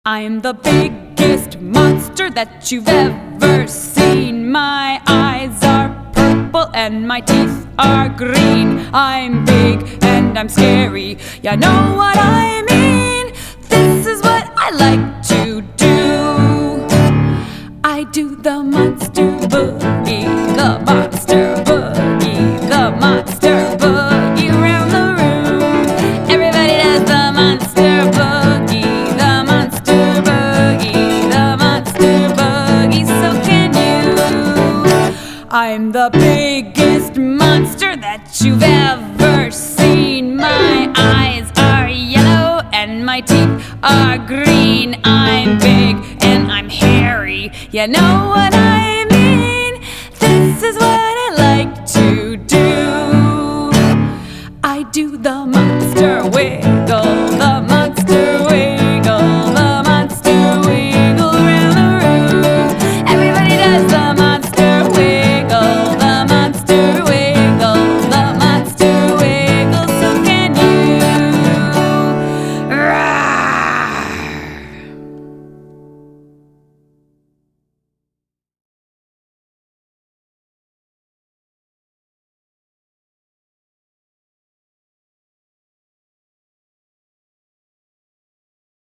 I'm the biggest monster that you've ever seen. My eyes are purple and my teeth are green. I'm big and I'm scary, you know what I mean. This is what I like to do. I do the monster boogie, the monster boogie, the monster boogie around the room. Everybody does the monster boogie, the monster boogie, the monster boogie, so can you. I'm the biggest monster that you've ever seen. My eyes are yellow and my teeth are green. I'm big and I'm hairy, you know what I mean. This is what I like to do. I do the monster wiggle,